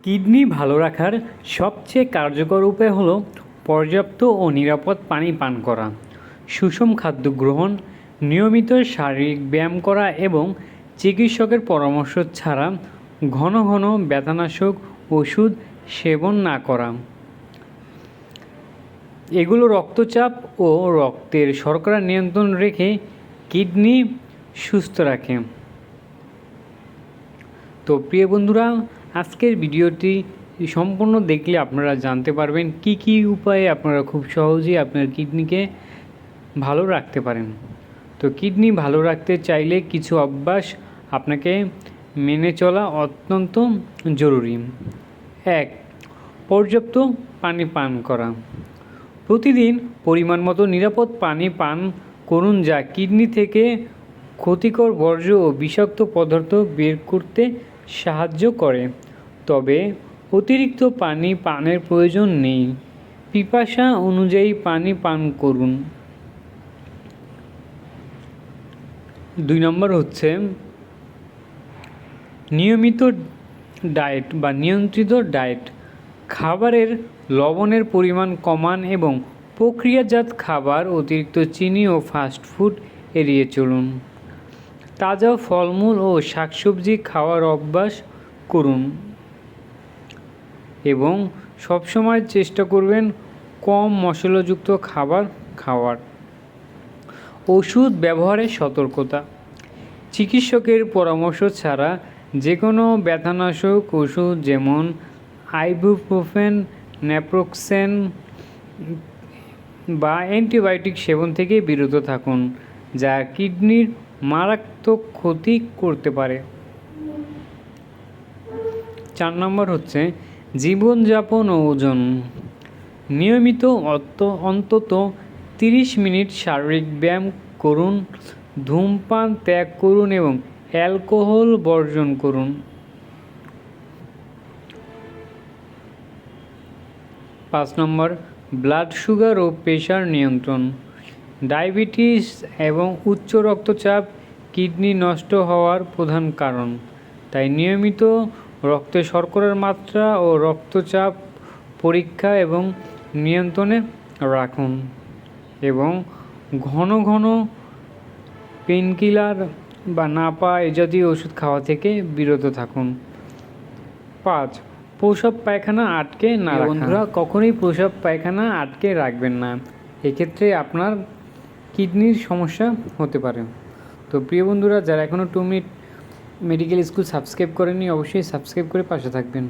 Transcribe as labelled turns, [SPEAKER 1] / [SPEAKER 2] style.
[SPEAKER 1] Kidney ভালো রাখার সবচেয়ে কার্যকর উপায় হলো পর্যাপ্ত ও নিরাপদ পানি পান করা, সুষম খাদ্য গ্রহণ, নিয়মিত শারীরিক ব্যায়াম করা এবং চিকিৎসকের পরামর্শ ছাড়া ঘন ঘন ব্যথানাশক ওষুধ সেবন না করা। এগুলো রক্তচাপ ও রক্তের শর্করা নিয়ন্ত্রণ রেখে কিডনি সুস্থ রাখে। তো প্রিয় বন্ধুরা, আজকের ভিডিওটি সম্পূর্ণ দেখলে আপনারা জানতে পারবেন কি কি উপায়ে আপনারা খুব সহজেই আপনার কিডনিকে ভালো রাখতে পারেন। তো কিডনি ভালো রাখতে চাইলে কিছু অভ্যাস আপনাকে মেনে চলা অত্যন্ত জরুরি। 1. পর্যাপ্ত পানি পান করা। প্রতিদিন পরিমাণ মতো নিরাপদ পানি পান করুন, যা কিডনি থেকে ক্ষতিকর বর্জ্য ও বিষাক্ত পদার্থ বের করতে সাহায্য করে। তবে অতিরিক্ত পানি পানের প্রয়োজন নেই। পিপাসা অনুযায়ী পানি পান করুন। 2 নম্বর হচ্ছে নিয়মিত ডায়েট বা নিয়ন্ত্রিত ডায়েট। খাবারের লবণের পরিমাণ কমান এবং প্রক্রিয়াজাত খাবার, অতিরিক্ত চিনি ও ফাস্ট ফুড এড়িয়ে চলুন। তাজা ফলমূল ও শাকসবজি খাওয়ার অভ্যাস করুন এবং সবসময় চেষ্টা করবেন কম মশলাযুক্ত খাবার খাওয়ার। ওষুধ ব্যবহারের সতর্কতা। চিকিৎসকের পরামর্শ ছাড়া যে কোনো ব্যথানাশক ওষুধ যেমন আইবুপ্রোফেন, ন্যাপ্রোক্সেন বা অ্যান্টিবায়োটিক সেবন থেকে বিরত থাকুন, যা কিডনির মারাত্মক ক্ষতি করতে পারে। 4 নম্বর হচ্ছে জীবনযাপন ও ওজন। নিয়মিত অন্তত 30 মিনিট শারীরিক ব্যায়াম করুন, ধূমপান ত্যাগ করুন এবং অ্যালকোহল বর্জন করুন। 5 নম্বর ব্লাড সুগার ও প্রেশার নিয়ন্ত্রণ। ডায়াবেটিস এবং উচ্চ রক্তচাপ কিডনি নষ্ট হওয়ার প্রধান কারণ, তাই নিয়মিত রক্তে শর্করার মাত্রা ও রক্তচাপ পরীক্ষা এবং নিয়ন্ত্রণে রাখুন এবং ঘন ঘন পেনকিলার বা নাপা এ জাতীয় ওষুধ খাওয়া থেকে বিরত থাকুন। 5. প্রস্রাব পায়খানা আটকে না রাখা। বন্ধুরা, কখনোই প্রস্রাব পায়খানা আটকে রাখবেন না, এক্ষেত্রে আপনার কিডনির সমস্যা হতে পারে। তো প্রিয় বন্ধুরা, যারা এখনও 2 মিনিট মেডিকেল স্কুল সাবস্ক্রাইব করেননি, অবশ্যই সাবস্ক্রাইব করে পাশে থাকবেন।